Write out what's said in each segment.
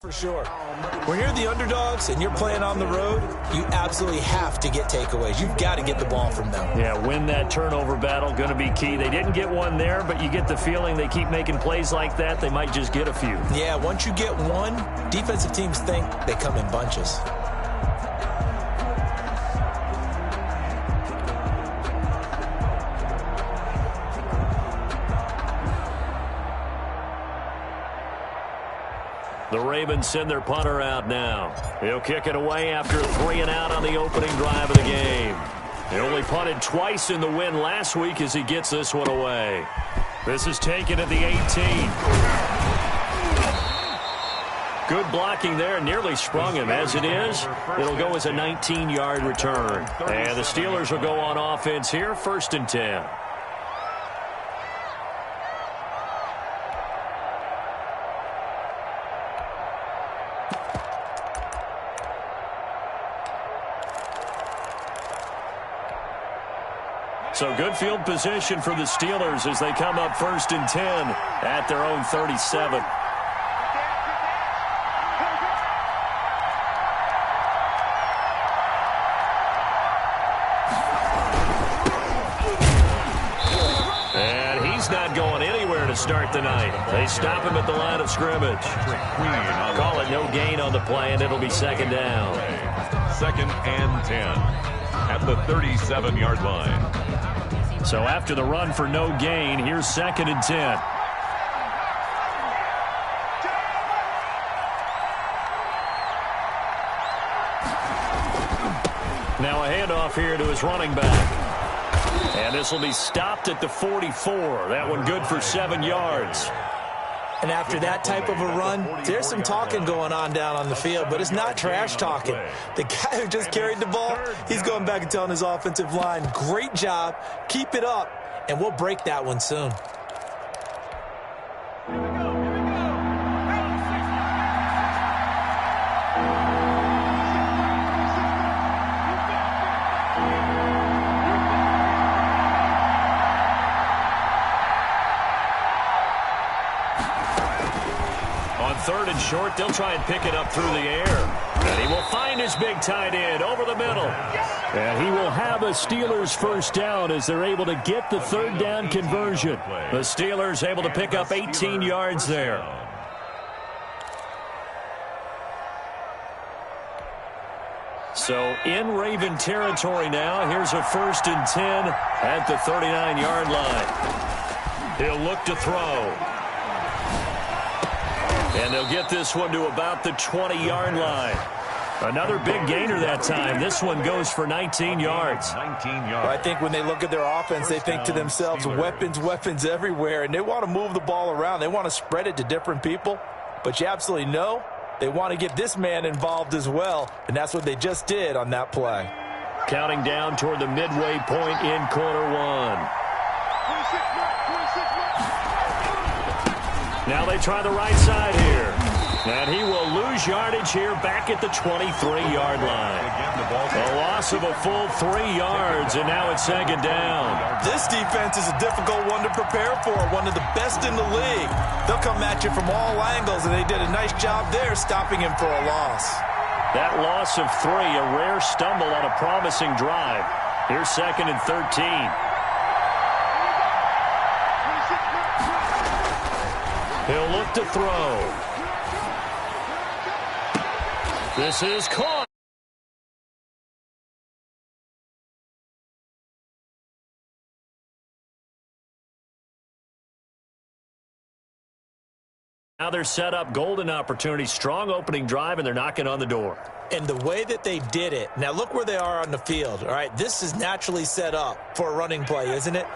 For sure. When you're the underdogs and you're playing on the road, you absolutely have to get takeaways. You've got to get the ball from them. Yeah, win that turnover battle, going to be key. They didn't get one there, but you get the feeling they keep making plays like that, they might just get a few. Yeah, once you get one, defensive teams think they come in bunches. The Ravens send their punter out now. He'll kick it away after 3 and out on the opening drive of the game. He only punted twice in the win last week as he gets this one away. This is taken at the 18. Good blocking there, nearly sprung him. As it is, it'll go as a 19-yard return. And the Steelers will go on offense here, 1st and 10. So good field position for the Steelers as they come up 1st and 10 at their own 37. And he's not going anywhere to start the night. They stop him at the line of scrimmage. Call it no gain on the play, and it'll be 2nd down. 2nd and 10 at the 37-yard line. So after the run for no gain, here's 2nd and 10. Now a handoff here to his running back. And this will be stopped at the 44. That one good for 7 yards. And after that type of a run, there's some talking going on down on the field, but it's not trash talking. The guy who just carried the ball, he's going back and telling his offensive line, great job, keep it up, and we'll break that one soon. On 3rd and short, they'll try and pick it up through the air. And he will find his big tight end over the middle. And he will have a Steelers 1st down as they're able to get the 3rd down conversion. The Steelers able to pick up 18 yards there. So in Raven territory now, here's a 1st and 10 at the 39-yard line. He'll look to throw. And they'll get this one to about the 20-yard line. Another big gainer that time. This one goes for 19 yards. 19 yards. Well, I think when they look at their offense, they think to themselves, weapons everywhere, and they want to move the ball around. They want to spread it to different people. But you absolutely know they want to get this man involved as well, and that's what they just did on that play. Counting down toward the midway point in quarter 1. Now they try the right side here. And he will lose yardage here back at the 23-yard line. A loss of a full 3 yards, and now it's 2nd down. This defense is a difficult one to prepare for, one of the best in the league. They'll come at you from all angles, and they did a nice job there stopping him for a loss. That loss of 3, a rare stumble on a promising drive. Here's 2nd and 13. He'll look to throw. This is caught. Now they're set up, golden opportunity, strong opening drive, and they're knocking on the door. And the way that they did it, now look where they are on the field, all right? This is naturally set up for a running play, isn't it?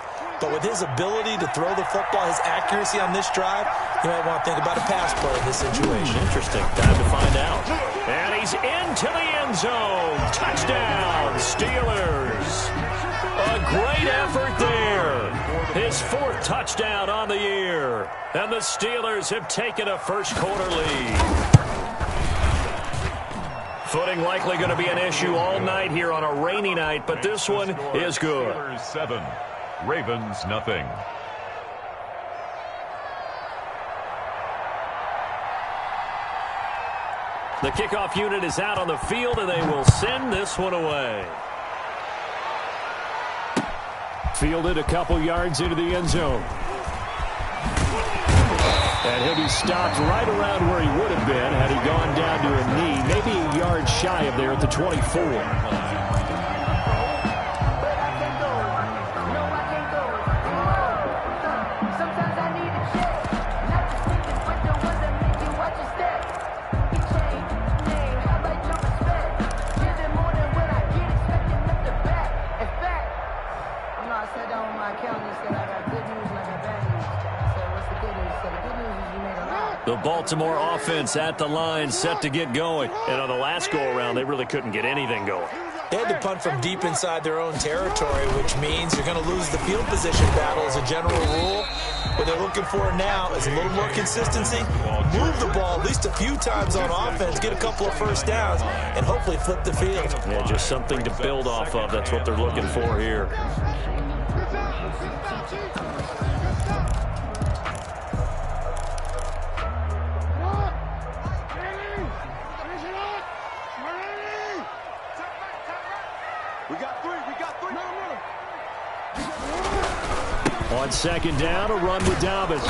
But with his ability to throw the football, his accuracy on this drive, you might want to think about a pass play in this situation. Interesting. Time to find out. And he's into the end zone. Touchdown, Steelers. A great effort there. His 4th touchdown on the year. And the Steelers have taken a first-quarter lead. Footing likely going to be an issue all night here on a rainy night, but this one is good. Steelers 7, Ravens nothing. The kickoff unit is out on the field, and they will send this one away. Fielded a couple yards into the end zone. And he'll be stopped right around where he would have been had he gone down to a knee, maybe a yard shy of there at the 24. The Baltimore offense at the line, set to get going. And on the last go-around, they really couldn't get anything going. They had to punt from deep inside their own territory, which means you're going to lose the field position battle as a general rule. What they're looking for now is a little more consistency, move the ball at least a few times on offense, get a couple of first downs, and hopefully flip the field. Yeah, just something to build off of. That's what they're looking for here. On second down, a run with Dobbins.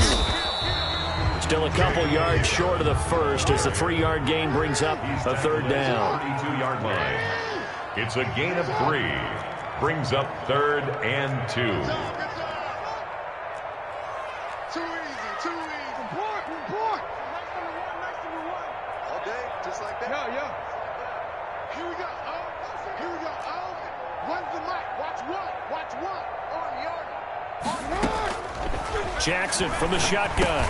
Still a couple yards short of the first as the 3-yard gain brings up a third down. 32-yard line. It's a gain of 3. Brings up 3rd and 2. Too easy, too easy. Report. All day, just like that. Yeah. Here we go. Run the mic. Watch one. On yard. Jackson from the shotgun.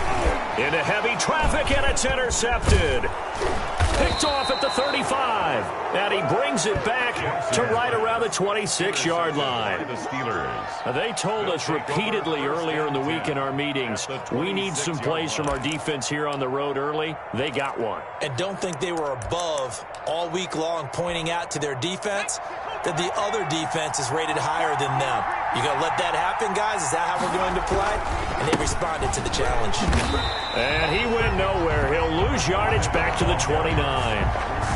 Into heavy traffic, and it's intercepted. Picked off at the 35. And he brings it back to right around the 26-yard line. The Steelers. They told us repeatedly earlier in the week in our meetings, we need some plays from our defense here on the road early. They got one. And don't think they were above all week long pointing out to their defense that the other defense is rated higher than them. You going to let that happen, guys? Is that how we're going to play? And they responded to the challenge. And he went nowhere. He'll lose yardage back to the 29.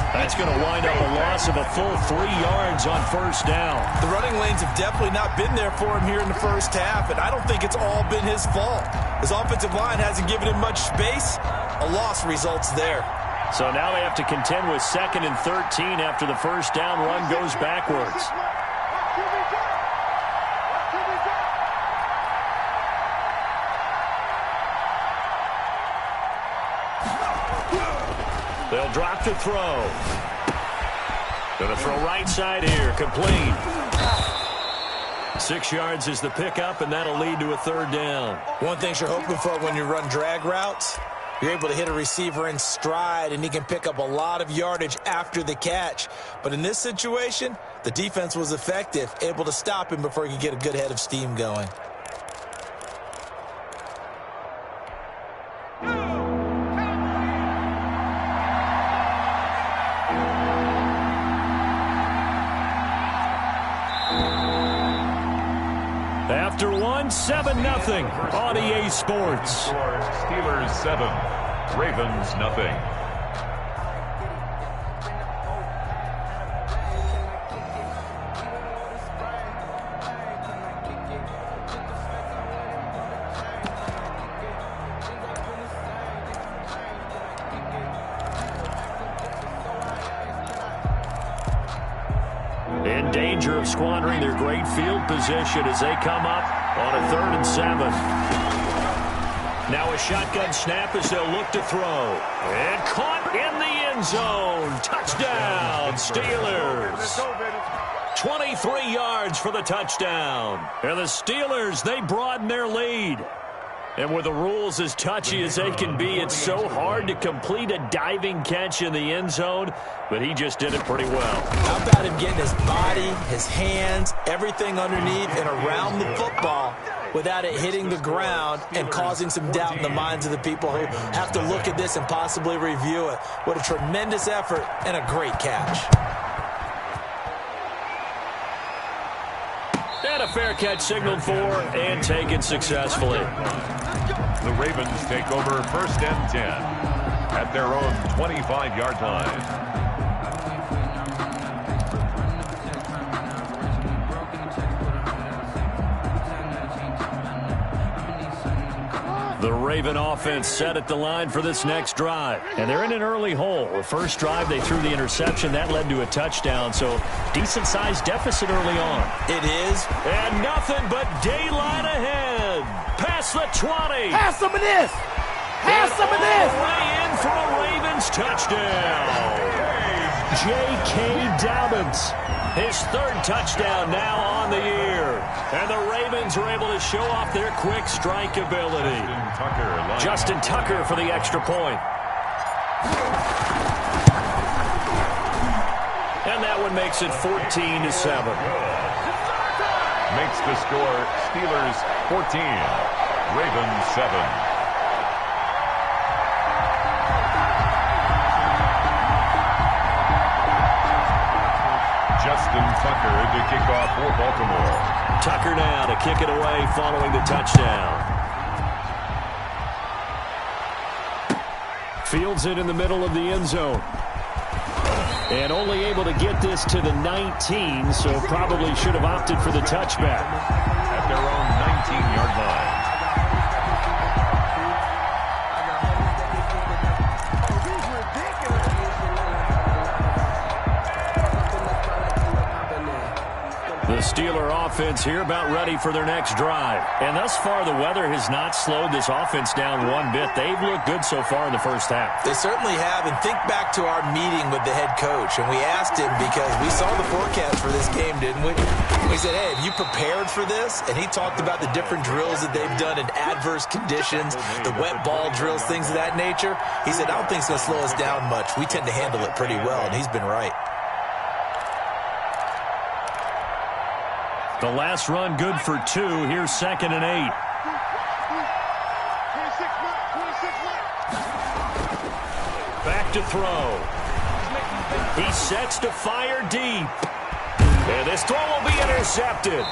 That's going to wind up a loss of a full 3 yards on first down. The running lanes have definitely not been there for him here in the first half, and I don't think it's all been his fault. His offensive line hasn't given him much space. A loss results there. So now they have to contend with 2nd and 13 after the first down run goes backwards. They'll drop to throw. Going to throw right side here, complete. 6 yards is the pickup, and that'll lead to a third down. One thing you're hoping for when you run drag routes, you're able to hit a receiver in stride, and he can pick up a lot of yardage after the catch. But in this situation, the defense was effective, able to stop him before he could get a good head of steam going. After one, 7-0 on EA Sports. Steelers 7, Ravens nothing. In danger of squandering their great field position as they come up on a 3rd and 7. Now a shotgun snap as they'll look to throw. And caught in the end zone. Touchdown, Steelers. 23 yards for the touchdown. And the Steelers, they broaden their lead. And with the rules as touchy as they can be, it's so hard to complete a diving catch in the end zone, but he just did it pretty well. How about him getting his body, his hands, everything underneath and around the football without it hitting the ground and causing some doubt in the minds of the people who have to look at this and possibly review it. What a tremendous effort and a great catch. And a fair catch signaled for and taken successfully. The Ravens take over 1st and 10. at their own 25-yard line. The Raven offense set at the line for this next drive. And they're in an early hole. The first drive, they threw the interception. That led to a touchdown, so decent-sized deficit early on. It is. And nothing but daylight ahead. Past the 20. Have some of this. Have some of this. Way in for a Ravens touchdown. J.K. Dobbins. His third touchdown now on the year. And the Ravens are able to show off their quick strike ability. Justin Tucker for the extra point. And that one makes it 14-7. Makes the score Steelers 14, Ravens 7. Justin Tucker to kick off for Baltimore. Tucker now to kick it away following the touchdown. Fields it in the middle of the end zone. And only able to get this to the 19, so probably should have opted for the touchback. At their own 19-yard line. The Steeler offense here about ready for their next drive. And thus far, the weather has not slowed this offense down one bit. They've looked good so far in the first half. They certainly have. And think back to our meeting with the head coach. And we asked him because we saw the forecast for this game, didn't we? We said, hey, have you prepared for this? And he talked about the different drills that they've done in adverse conditions, the wet ball drills, things of that nature. He said, I don't think it's going to slow us down much. We tend to handle it pretty well, and he's been right. The last run good for 2. Here's 2nd and 8. Back to throw. He sets to fire deep. And this throw will be intercepted.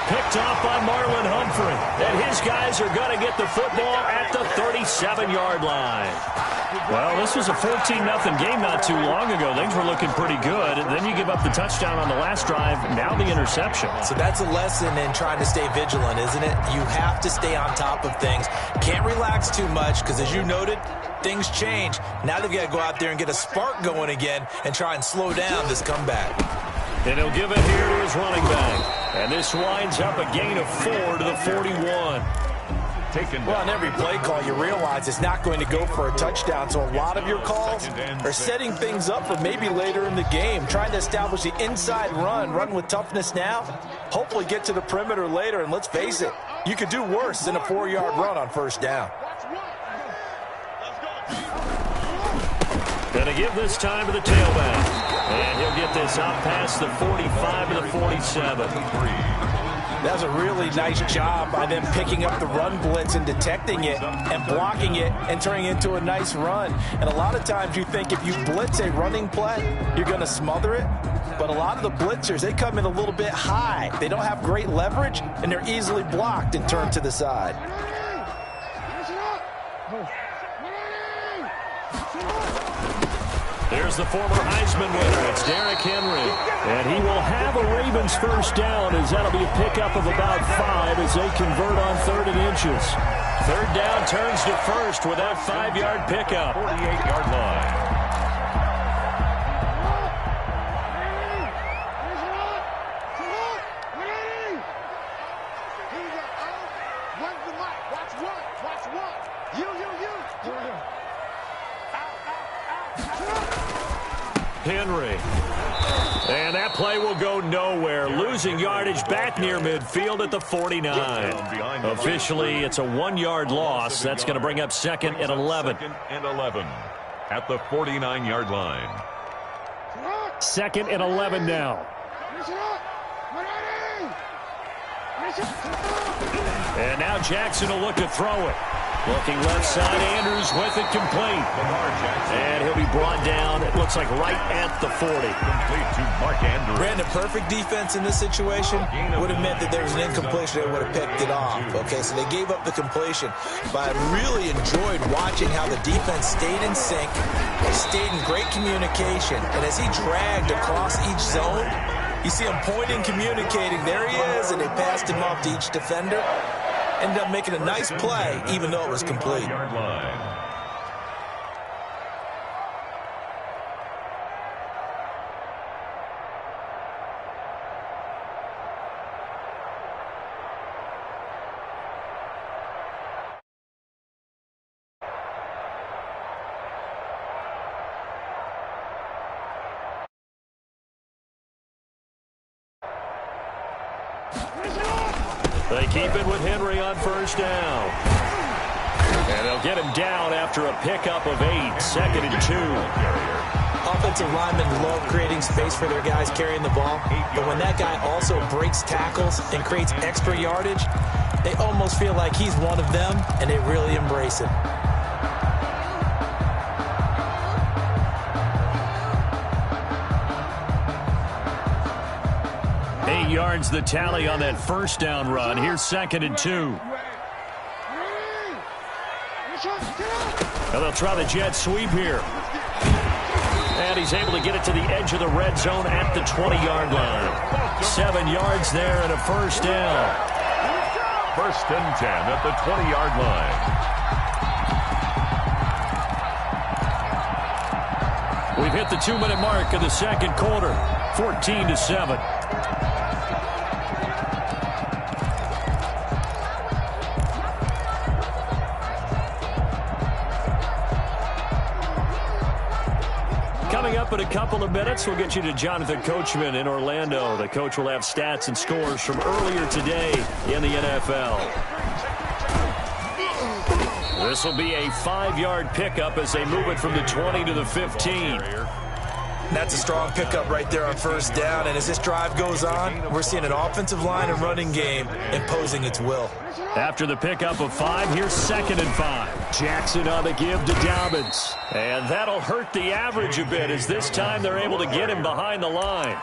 Picked off by Marlon Humphrey. And his guys are going to get the football at the 37-yard line. Well, this was a 14-0 game not too long ago. Things were looking pretty good. And then you give up the touchdown on the last drive. Now the interception. So that's a lesson in trying to stay vigilant, isn't it? You have to stay on top of things. Can't relax too much because, as you noted, things change. Now they've got to go out there and get a spark going again and try and slow down this comeback. And he'll give it here to his running back. And this winds up a gain of 4 to the 41. Well, on every play call, you realize it's not going to go for a touchdown. So a lot of your calls are setting things up for maybe later in the game, trying to establish the inside run with toughness now, hopefully get to the perimeter later. And let's face it, you could do worse than a 4-yard run on first down. Going to give this time to the tailback. And he'll get this out past the 45 to the 47. That was a really nice job by them picking up the run blitz and detecting it and blocking it and turning it into a nice run. And a lot of times you think if you blitz a running play, you're going to smother it. But a lot of the blitzers, they come in a little bit high. They don't have great leverage, and they're easily blocked and turned to the side. There's the former Heisman winner. It's Derrick Henry. And he will have a Ravens first down, as that'll be a pickup of about 5 as they convert on 3rd and inches. 3rd down turns to first with that 5-yard pickup. 48-yard line. Henry. And that play will go nowhere. Losing yardage back near midfield at the 49. Officially, it's a 1-yard loss. That's going to bring up 2nd and 11. 2nd and 11 at the 49-yard line. 2nd and 11 now. And now Jackson will look to throw it. Looking left side, Andrews with it complete. And he'll be brought down, it looks like right at the 40. Complete to Brandon, perfect defense in this situation would have meant that there was an incompletion. They would have picked it off. Okay, so they gave up the completion. But I really enjoyed watching how the defense stayed in sync, stayed in great communication. And as he dragged across each zone, you see him pointing, communicating. There he is, and they passed him off to each defender. Ended up making a nice play, even though it was complete. They keep it with Henry on first down. And they'll get him down after a pickup of 8, 2nd and 2. Offensive linemen love creating space for their guys carrying the ball, but when that guy also breaks tackles and creates extra yardage, they almost feel like he's one of them, and they really embrace it. Yards the tally on that first down run. Here's 2nd and 2. Well, they'll try the jet sweep here. And he's able to get it to the edge of the red zone at the 20-yard line. 7 yards there and a first down. 1st and 10 at the 20-yard line. We've hit the 2-minute mark of the second quarter. 14-7. Coming up in a couple of minutes, we'll get you to Jonathan Coachman in Orlando. The coach will have stats and scores from earlier today in the NFL. This will be a 5-yard pickup as they move it from the 20 to the 15. That's a strong pickup right there on first down. And as this drive goes on, we're seeing an offensive line and running game imposing its will. After the pickup of 5, here's 2nd and 5. Jackson on the give to Dobbins. And that'll hurt the average a bit as this time they're able to get him behind the line.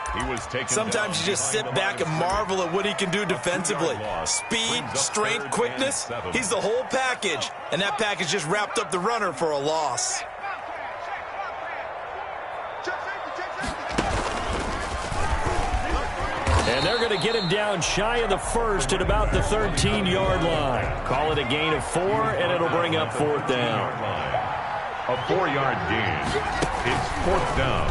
Sometimes you just sit back and marvel at what he can do defensively. Speed, strength, quickness, he's the whole package. And that package just wrapped up the runner for a loss. And they're going to get him down shy of the first at about the 13-yard line. Call it a gain of 4, and it'll bring up 4th down. A 4-yard gain. It's 4th down.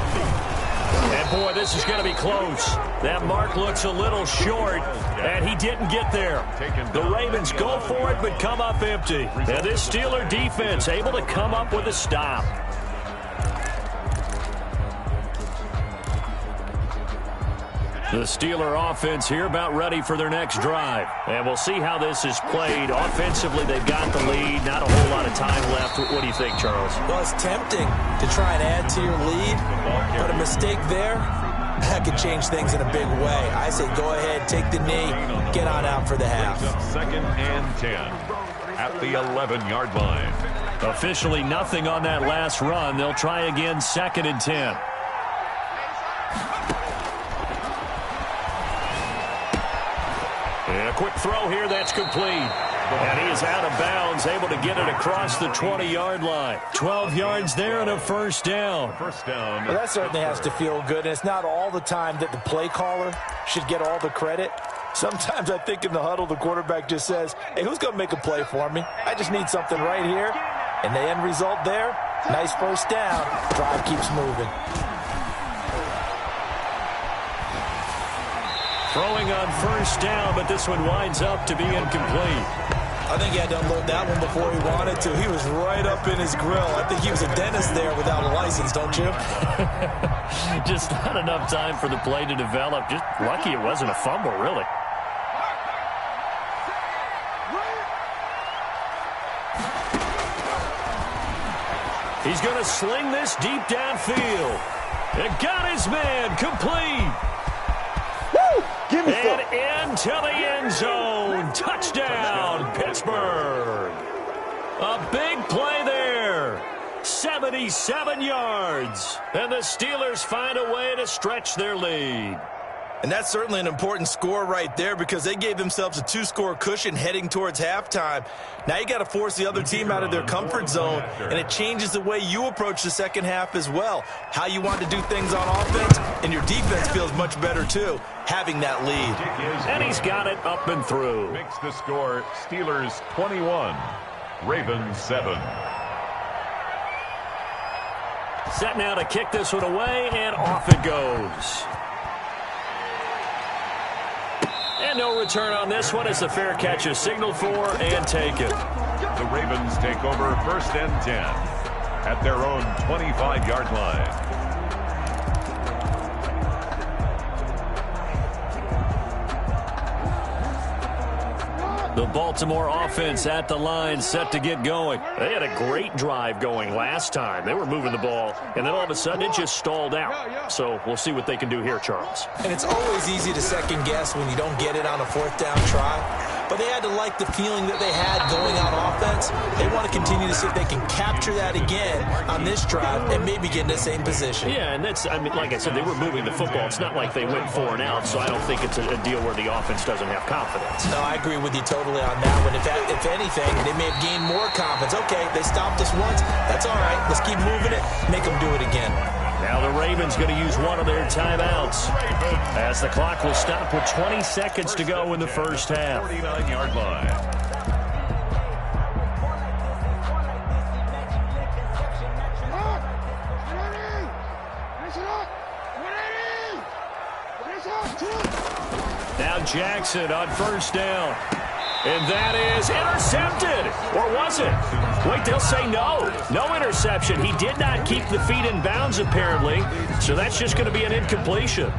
And, boy, this is going to be close. That mark looks a little short, and he didn't get there. The Ravens go for it but come up empty. And this Steeler defense able to come up with a stop. The Steeler offense here about ready for their next drive. And we'll see how this is played. Offensively, they've got the lead. Not a whole lot of time left. What do you think, Charles? Well, it's tempting to try and add to your lead, but a mistake there, that could change things in a big way. I say go ahead, take the knee, get on out for the half. 2nd and 10 at the 11-yard line. Officially nothing on that last run. They'll try again 2nd and 10. And a quick throw here, that's complete. And he is out of bounds, able to get it across the 20-yard line. 12 yards there and a first down. Well, that certainly has to feel good, and it's not all the time that the play caller should get all the credit. Sometimes I think in the huddle, the quarterback just says, hey, who's going to make a play for me? I just need something right here. And the end result there, nice first down. Drive keeps moving. Throwing on first down, but this one winds up to be incomplete. I think he had to unload that one before he wanted to. He was right up in his grill. I think he was a dentist there without a license, don't you? Just not enough time for the play to develop. Just lucky it wasn't a fumble, really. He's going to sling this deep downfield. It got his man complete. And into the end zone. Touchdown, Pittsburgh. A big play there. 7 77 yards. And the Steelers find a way to stretch their lead. And that's certainly an important score right there because they gave themselves a 2-score cushion heading towards halftime. Now you got to force the other team out of their comfort zone, and it changes the way you approach the second half as well. How you want to do things on offense, and your defense feels much better too, having that lead. And he's got it up and through. Makes the score Steelers 21, Ravens 7. Set now to kick this one away, and off it goes. And no return on this one as the fair catch is signaled for and taken. The Ravens take over 1st and 10 at their own 25-yard line. The Baltimore offense at the line set to get going. They had a great drive going last time. They were moving the ball, and then all of a sudden it just stalled out. So we'll see what they can do here, Charles. And it's always easy to second guess when you don't get it on a 4th down try. But they had to like the feeling that they had going on offense. They want to continue to see if they can capture that again on this drive and maybe get in the same position. Yeah, and that's, I mean, like I said, they were moving the football. It's not like they went 4 and out, so I don't think it's a deal where the offense doesn't have confidence. No, I agree with you totally on that one. If anything, they may have gained more confidence. Okay, they stopped us once. That's all right. Let's keep moving it. Make them do it again. Now the Ravens going to use one of their timeouts as the clock will stop with 20 seconds to go in the first half. 49-yard line. Now Jackson on 1st down. And that is intercepted. Or was it? Wait, they'll say no. No interception. He did not keep the feet in bounds, apparently. So that's just going to be an incompletion.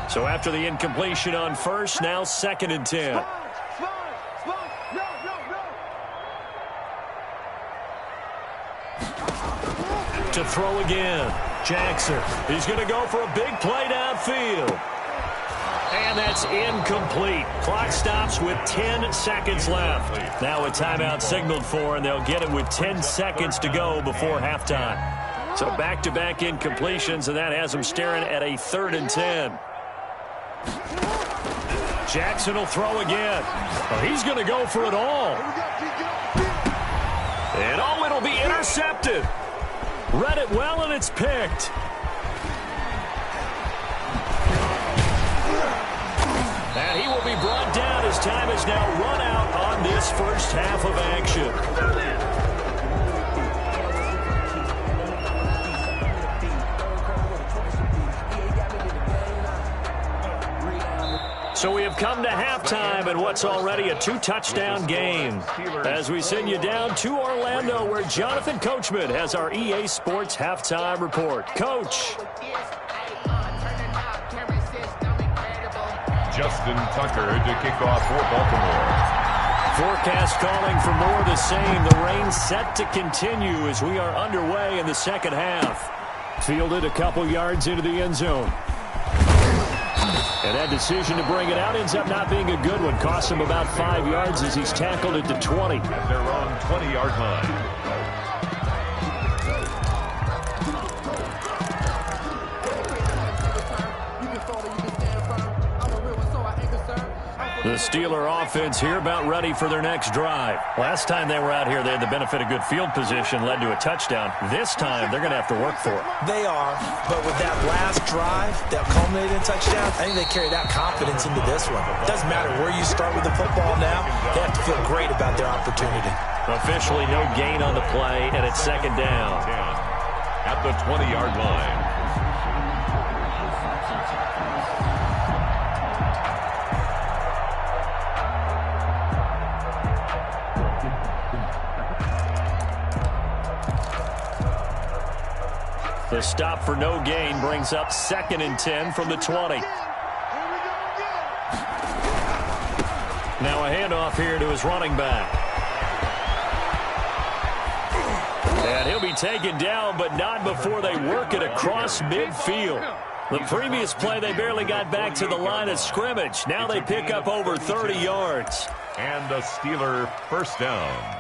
So after the incompletion on 1st, now 2nd and 10. To throw again. Jackson. He's going to go for a big play downfield. And that's incomplete. Clock stops with 10 seconds left. Now a timeout signaled for, and they'll get it with 10 seconds to go before halftime. So back-to-back incompletions, and that has them staring at a 3rd and 10. Jackson will throw again. Well, he's going to go for it all. And oh, it'll be intercepted. Read it well, and it's picked. And he will be brought down as time is now run out on this first half of action. So we have come to halftime in what's already a 2-touchdown game. As we send you down to Orlando, where Jonathan Coachman has our EA Sports halftime report. Coach. Justin Tucker to kick off for Baltimore. Forecast calling for more of the same. The rain set to continue as we are underway in the second half. Fielded a couple yards into the end zone. And that decision to bring it out ends up not being a good one. Costs him about 5 yards as he's tackled it to 20. At their own 20-yard line. The Steeler offense here about ready for their next drive. Last time they were out here, they had the benefit of good field position, led to a touchdown. This time, they're going to have to work for it. They are, but with that last drive that culminated in touchdown, I think they carry that confidence into this one. It doesn't matter where you start with the football now. They have to feel great about their opportunity. Officially no gain on the play, and it's 2nd down. At the 20-yard line. The stop for no gain brings up 2nd and 10 from the 20. Now a handoff here to his running back. And he'll be taken down, but not before they work it across midfield. The previous play, they barely got back to the line of scrimmage. Now they pick up over 30 yards. And a Steeler 1st down.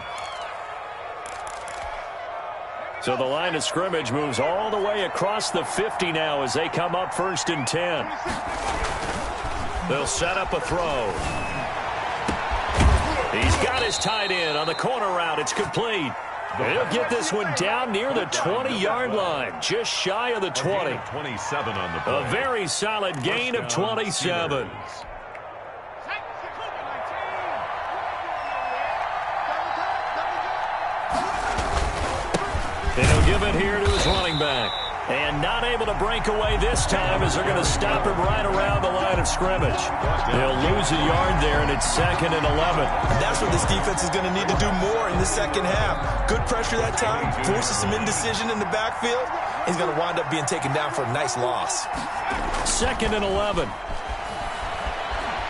So the line of scrimmage moves all the way across the 50 now as they come up 1st and 10. They'll set up a throw. He's got his tight end on the corner route. It's complete. He'll get this one down near the 20-yard line, just shy of the 20. 27 on the play. A very solid gain of 27. And he'll give it here to his running back. And not able to break away this time as they're going to stop him right around the line of scrimmage. They'll lose a yard there, and it's 2nd and 11. That's what this defense is going to need to do more in the second half. Good pressure that time, forces some indecision in the backfield. He's going to wind up being taken down for a nice loss. 2nd and 11.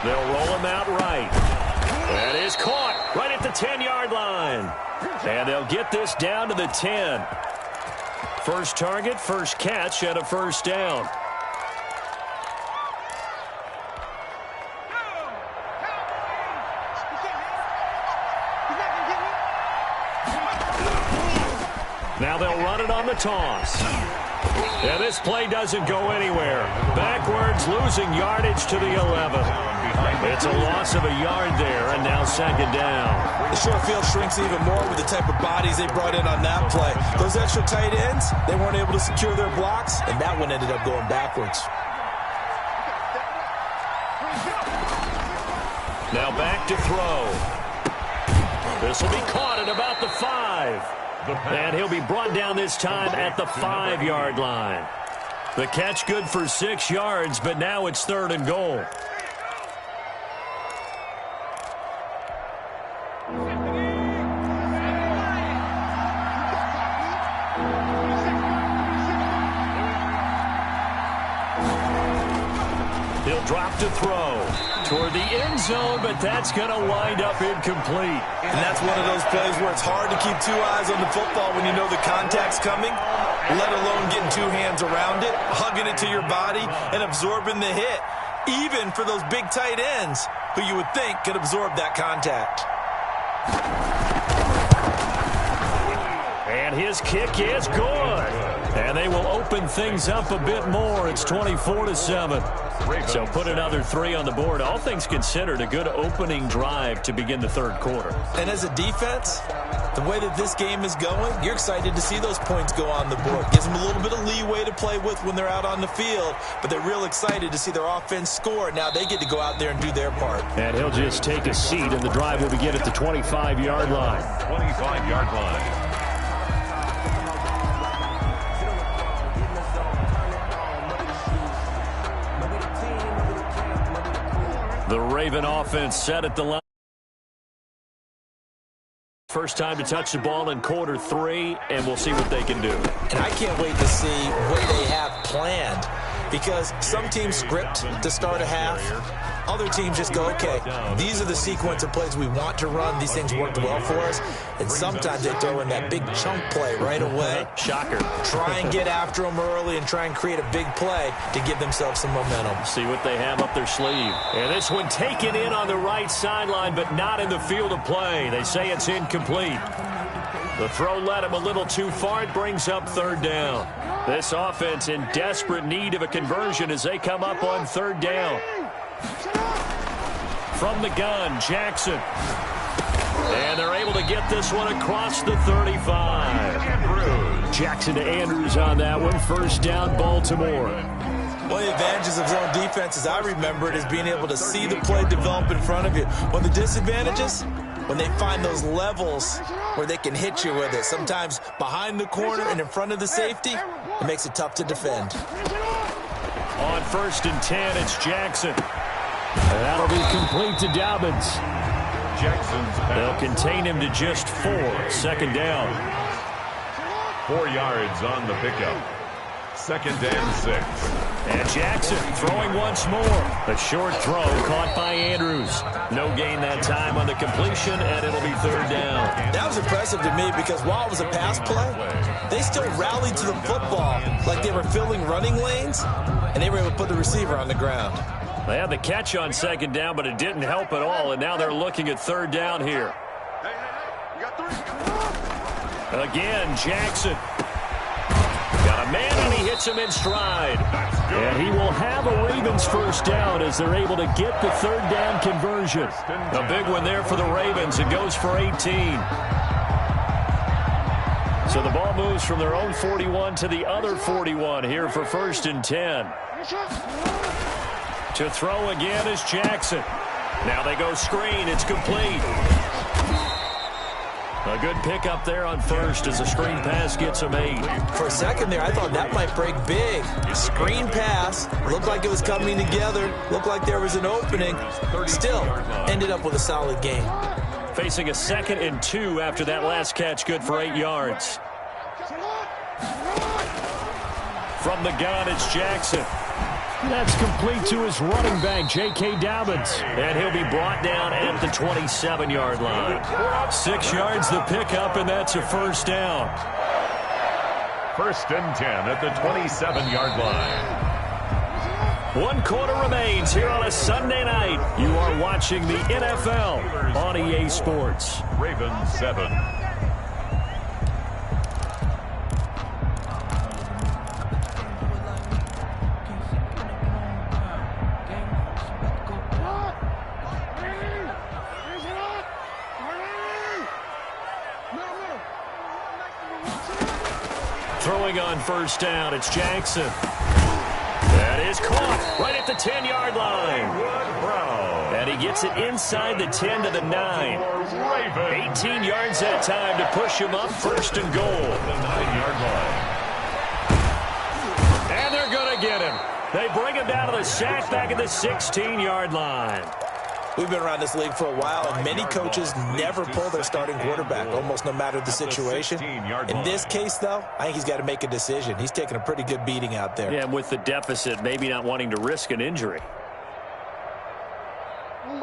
They'll roll him out right. That is caught right at the 10-yard line. And they'll get this down to the 10. First target, first catch, and a first down. Now they'll run it on the toss. And this play doesn't go anywhere. Backwards, losing yardage to the 11. It's a loss of a yard there, and now 2nd down. The short field shrinks even more with the type of bodies they brought in on that play. Those extra tight ends, they weren't able to secure their blocks, and that one ended up going backwards. Now back to throw. This will be caught at about the 5. And he'll be brought down this time at the 5-yard line. The catch good for 6 yards, but now it's 3rd and goal. He'll drop to throw toward the end zone, but that's going to wind up incomplete. And that's one of those plays where it's hard to keep 2 eyes on the football when you know the contact's coming, let alone getting 2 hands around it, hugging it to your body, and absorbing the hit, even for those big tight ends who you would think could absorb that contact. And his kick is good. And they will open things up a bit more. It's 24-7. So put another 3 on the board. All things considered, a good opening drive to begin the 3rd quarter. And as a defense, the way that this game is going, you're excited to see those points go on the board. Gives them a little bit of leeway to play with when they're out on the field, but they're real excited to see their offense score. Now they get to go out there and do their part. And he'll just take a seat, and the drive will begin at the 25-yard line. 25-yard line. The Raven offense set at the line. First time to touch the ball in quarter 3, and we'll see what they can do. And I can't wait to see what they have planned, because some teams script to start a half. Other teams just go, okay, these are the sequence of plays we want to run. These things worked well for us. And sometimes they throw in that big chunk play right away. Shocker. Try and get after them early and try and create a big play to give themselves some momentum. See what they have up their sleeve. And this one taken in on the right sideline, but not in the field of play. They say it's incomplete. The throw led him a little too far. It brings up 3rd down. This offense in desperate need of a conversion as they come up on 3rd down. From the gun, Jackson. And they're able to get this one across the 35. Andrews. Jackson to Andrews on that one. First down, Baltimore. One of the advantages of zone defense, as I remember it, is being able to see the play develop in front of you. One of the disadvantages, when they find those levels where they can hit you with it, sometimes behind the corner and in front of the safety, it makes it tough to defend. On 1st and 10, it's Jackson. And that'll be complete to Dobbins. Jackson's pass. They'll contain him to just 4. 2nd down. 4 yards on the pickup. 2nd and 6. And Jackson throwing once more. A short throw caught by Andrews. No gain that time on the completion, and it'll be 3rd down. That was impressive to me because while it was a pass play, they still rallied to the football like they were filling running lanes, and they were able to put the receiver on the ground. They had the catch on 2nd down, but it didn't help at all, and now they're looking at 3rd down here. Again, Jackson. man, and he hits him in stride. And he will have a Ravens first down as they're able to get the third down conversion. A big one there for the Ravens. It goes for 18. So the ball moves from their own 41 to the other 41 here for 1st and 10. To throw again is Jackson. Now they go screen. It's complete. A good pickup there on first as a screen pass gets him 8. For a second there, I thought that might break big. Screen pass. Looked like it was coming together. Looked like there was an opening. Still, ended up with a solid game. Facing a 2nd and 2 after that last catch, good for 8 yards. From the gun, it's Jackson. That's complete to his running back, J.K. Dobbins. And he'll be brought down at the 27-yard line. 6 yards the pickup, and that's a first down. 1st and 10 at the 27-yard line. 1 quarter remains here on a Sunday night. You are watching the NFL on EA Sports. Ravens 7. Throwing on first down, it's Jackson. That is caught right at the 10-yard line. And he gets it inside the 10 to the 9. 18 yards that time to push him up 1st and goal. The 9-yard line. And they're going to get him. They bring him down to the sack back at the 16-yard line. We've been around this league for a while, and many coaches never pull their starting quarterback, almost no matter the situation. In this case, though, I think he's got to make a decision. He's taking a pretty good beating out there. Yeah, and with the deficit, maybe not wanting to risk an injury.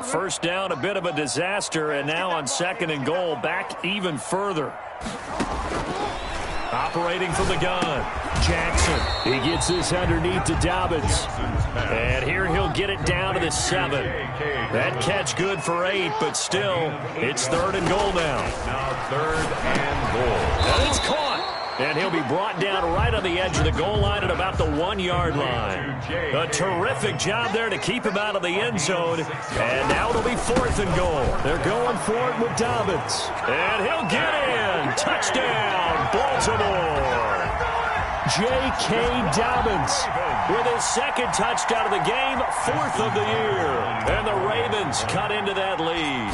First down, a bit of a disaster, and now on 2nd and goal, back even further. Operating from the gun, Jackson. He gets this underneath to Dobbins. And here he'll get it down to the 7. That catch good for 8, but still, it's 3rd and goal now. Now 3rd and goal. And it's caught. And he'll be brought down right on the edge of the goal line at about the 1-yard line. A terrific job there to keep him out of the end zone. And now it'll be 4th and goal. They're going for it with Dobbins. And he'll get in. Touchdown, Baltimore. J.K. Dobbins with his 2nd touchdown of the game, 4th of the year. And the Ravens cut into that lead.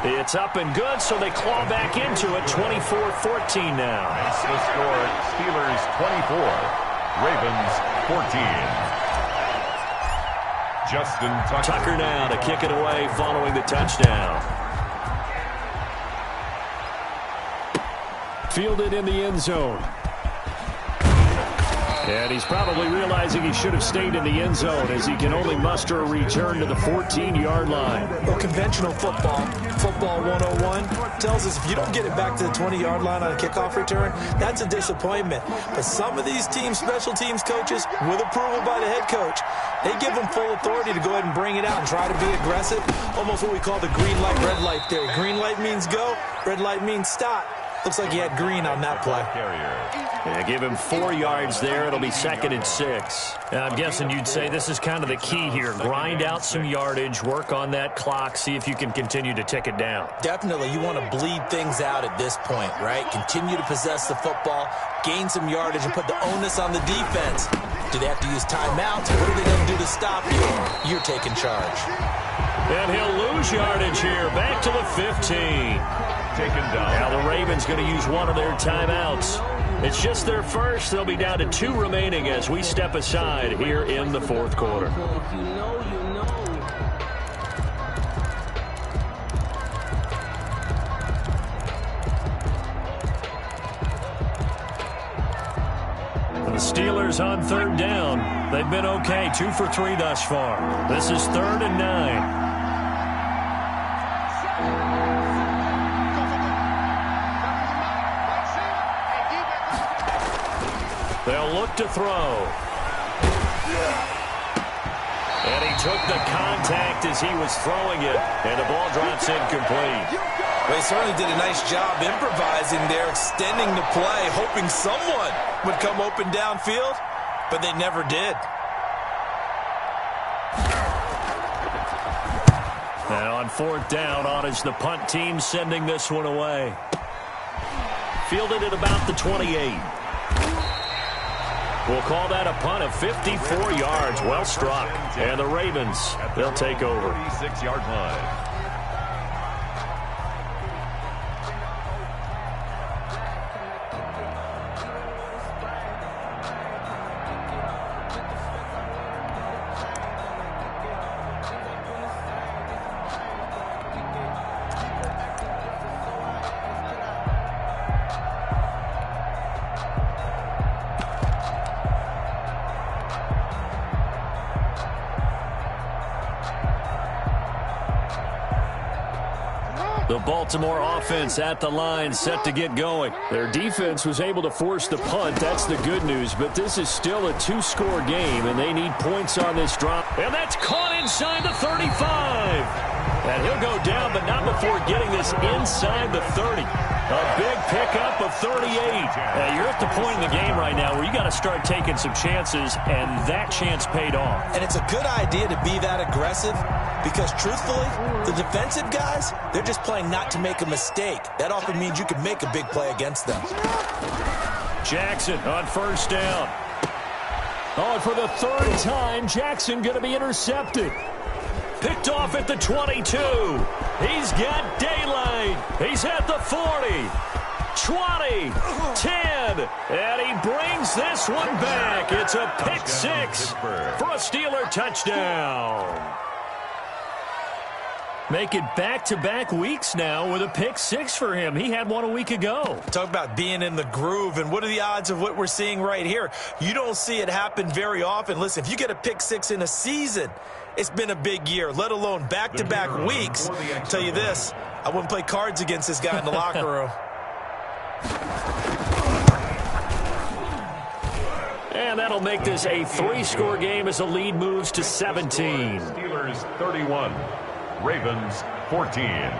It's up and good, so they claw back into it, 24-14 now. That's the score, Steelers 24, Ravens 14. Justin Tucker now to kick it away following the touchdown. Fielded in the end zone. And he's probably realizing he should have stayed in the end zone as he can only muster a return to the 14-yard line. Well, conventional football 101, tells us if you don't get it back to the 20-yard line on a kickoff return, that's a disappointment. But some of these teams, special teams coaches, with approval by the head coach, they give them full authority to go ahead and bring it out and try to be aggressive. Almost what we call the green light, red light theory. Green light means go, red light means stop. Looks like he had green on that play. Yeah, give him 4 yards there. It'll be 2nd and 6. I'm guessing you'd say this is kind of the key here. Grind out some yardage, work on that clock, see if you can continue to tick it down. Definitely. You want to bleed things out at this point, right? Continue to possess the football, gain some yardage, and put the onus on the defense. Do they have to use timeouts? What are they going to do to stop you? You're taking charge. And he'll lose yardage here. Back to the 15. Taken down. Now the Ravens going to use one of their timeouts. It's just their first. They'll be down to 2 remaining as we step aside here in the 4th quarter. The Steelers on 3rd down. They've been okay. 2 for 3 thus far. This is 3rd and 9. They'll look to throw. And he took the contact as he was throwing it, and the ball drops incomplete. Well, he certainly did a nice job improvising there, extending the play, hoping someone would come open downfield, but they never did. And on fourth down, on is the punt team sending this one away. Fielded at about the 28. We'll call that a punt of 54 yards. Well struck. And the Ravens, they'll take over. 46-yard line. The Baltimore offense at the line, set to get going. Their defense was able to force the punt. That's the good news. But this is still a two-score game, and they need points on this drop. And that's caught inside the 35. And he'll go down, but not before getting this inside the 30. A big pickup of 38. You're at the point in the game right now where you got to start taking some chances, and that chance paid off. And it's a good idea to be that aggressive because, truthfully, the defensive guys, they're just playing not to make a mistake. That often means you can make a big play against them. Jackson on first down. Oh, and for the third time, Jackson going to be intercepted. Picked off at the 22. He's got daylight. He's at the 40, 20, 10, and he brings this one back. It's a pick six for a Steeler touchdown. Make it back-to-back weeks now with a pick six for him. He had one a week ago. Talk about being in the groove, and what are the odds of what we're seeing right here? You don't see it happen very often. Listen, if you get a pick six in a season, it's been a big year, let alone back-to-back weeks. I'll tell you this, I wouldn't play cards against this guy in the locker room. And that'll make this a three-score game as the lead moves to 17. Steelers 31, Ravens 14.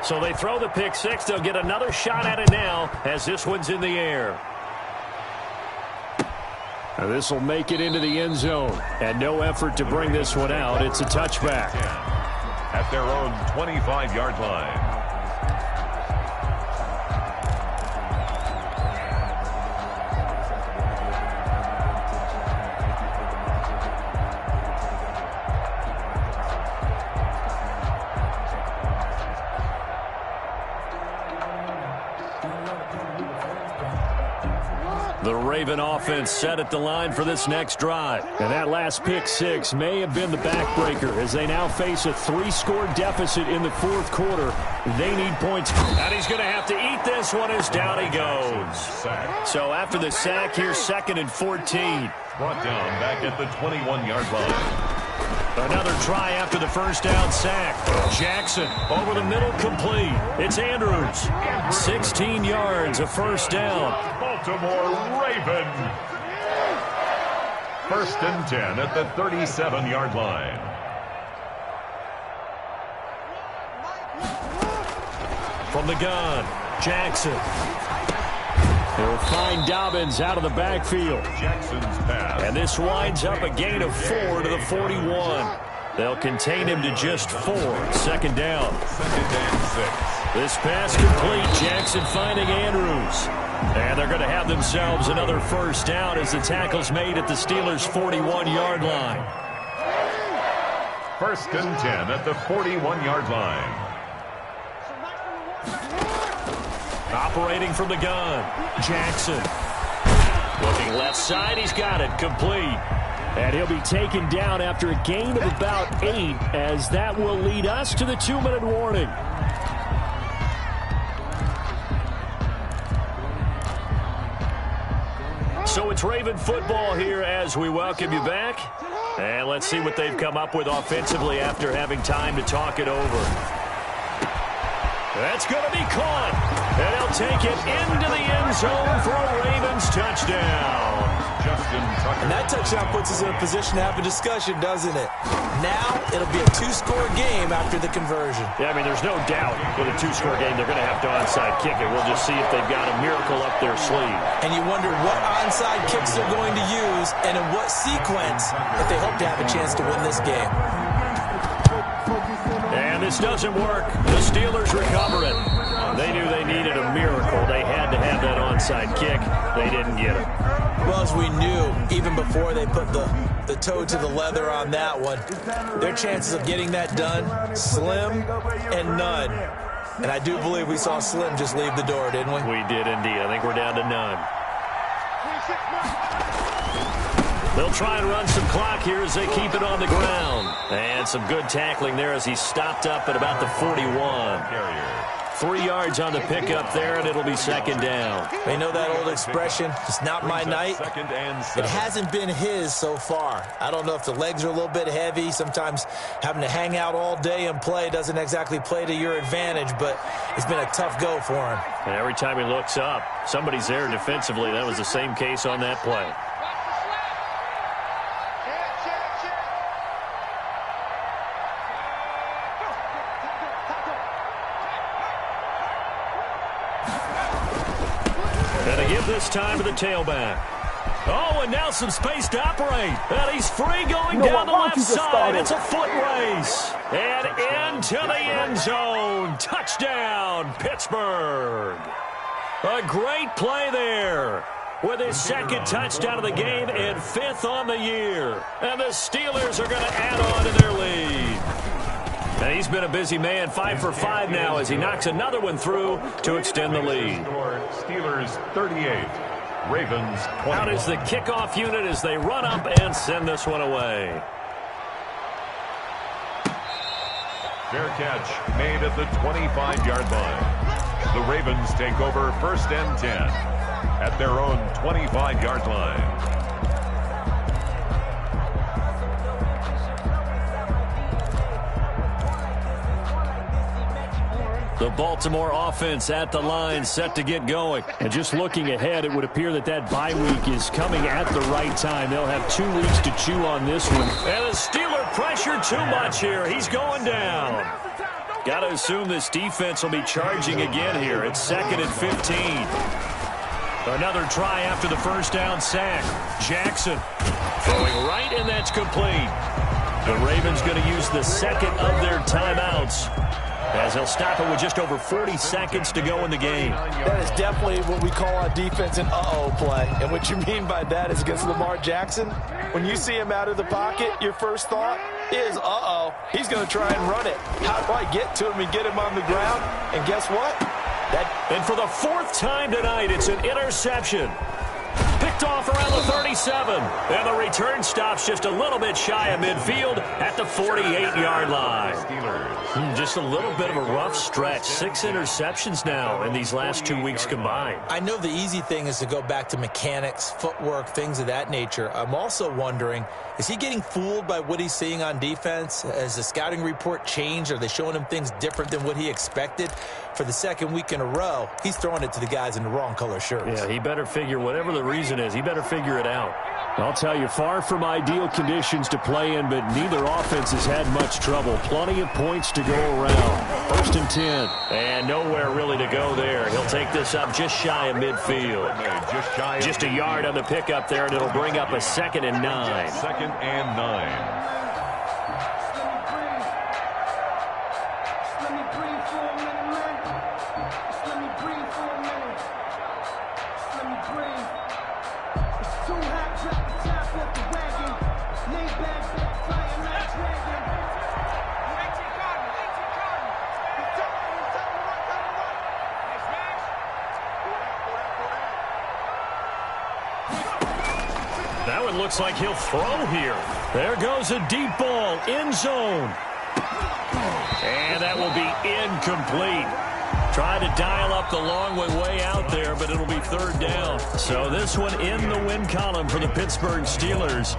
So they throw the pick six. They'll get another shot at it now as this one's in the air. This will make it into the end zone. And no effort to bring this one out. It's a touchback. At their own 25-yard line. The Raven offense set at the line for this next drive. And that last pick six may have been the backbreaker as they now face a three-score deficit in the fourth quarter. They need points. And he's going to have to eat this one as down he goes. So after the sack, here's 2nd and 14. Brought down back at the 21-yard line. Another try after the first down sack. Jackson over the middle, complete. It's Andrews. 16 yards, a first down. Baltimore Raven. 1st and 10 at the 37-yard line. From the gun, Jackson. He'll find Dobbins out of the backfield. Jackson's pass. And this winds up a gain of 4 to the 41. They'll contain him to just 4. 2nd down. 2nd and 6. This pass complete. Jackson finding Andrews. And they're going to have themselves another first down as the tackle's made at the Steelers' 41-yard line. 1st and 10 at the 41-yard line. Operating from the gun, Jackson. Looking left side, he's got it, complete. And he'll be taken down after a gain of about 8, as that will lead us to the 2-minute warning. So it's Raven football here as we welcome you back. And let's see what they've come up with offensively after having time to talk it over. That's going to be caught. And he'll take it into the end zone for a Ravens touchdown. And that touchdown puts us in a position to have a discussion, doesn't it? Now it'll be a two-score game after the conversion. Yeah, I mean, there's no doubt with a two-score game they're going to have to onside kick it. We'll just see if they've got a miracle up their sleeve. And you wonder what onside kicks they're going to use and in what sequence if they hope to have a chance to win this game. And this doesn't work. The Steelers recover it. They knew they needed a miracle. They had to have that onside kick. They didn't get it. Well, as we knew, even before they put the toe to the leather on that one, their chances of getting that done, slim and none. And I do believe we saw Slim just leave the door, didn't we? We did indeed. I think we're down to none. They'll try and run some clock here as they keep it on the ground. And some good tackling there as he stopped up at about the 41. 3 yards on the pickup there, and it'll be second down. They know that old expression, it's not my night. It hasn't been his so far. I don't know if the legs are a little bit heavy. Sometimes having to hang out all day and play doesn't exactly play to your advantage, but it's been a tough go for him. And every time he looks up, somebody's there defensively. That was the same case on that play. This time to the tailback. Oh, and now some space to operate. And he's free going down the left side. It's a foot race. And into the end zone. Touchdown, Pittsburgh. A great play there. With his second touchdown of the game and 5th on the year. And the Steelers are going to add on to their lead. And he's been a busy man, 5 for 5 now as he knocks another one through to extend the lead. Steelers 38, Ravens 20. Out is the kickoff unit as they run up and send this one away. Fair catch made at the 25-yard line. The Ravens take over 1st and 10 at their own 25-yard line. The Baltimore offense at the line set to get going. And just looking ahead, it would appear that that bye week is coming at the right time. They'll have 2 weeks to chew on this one. And the Steeler pressure too much here. He's going down. Got to assume this defense will be charging again here. It's 2nd and 15. Another try after the first down sack. Jackson throwing right, and that's complete. The Ravens going to use the second of their timeouts, as they'll stop it with just over 40 seconds to go in the game. That is definitely what we call on defense an uh-oh play. And what you mean by that is against Lamar Jackson, when you see him out of the pocket, your first thought is, uh-oh, he's going to try and run it. How do I get to him and get him on the ground? And guess what? And for the 4th time tonight, it's an interception. Picked off around the 37. And the return stops just a little bit shy of midfield at the 48-yard line. Just a little bit of a rough stretch. 6 interceptions now in these last 2 weeks combined. I know the easy thing is to go back to mechanics, footwork, things of that nature. I'm also wondering, is he getting fooled by what he's seeing on defense? Has the scouting report changed? Are they showing him things different than what he expected? For the 2nd week in a row, he's throwing it to the guys in the wrong color shirts. Yeah, he better figure, whatever the reason is, he better figure it out. I'll tell you, far from ideal conditions to play in, but neither offense has had much trouble. Plenty of points to go around. 1st and 10. And nowhere really to go there. He'll take this up just shy of midfield. Just a yard on the pickup there, and it'll bring up a 2nd and 9. 2nd and 9. That one looks like he'll throw here. There goes a deep ball, end zone. And that will be incomplete. Tried to dial up the long way out there, but it'll be 3rd down. So this one in the win column for the Pittsburgh Steelers.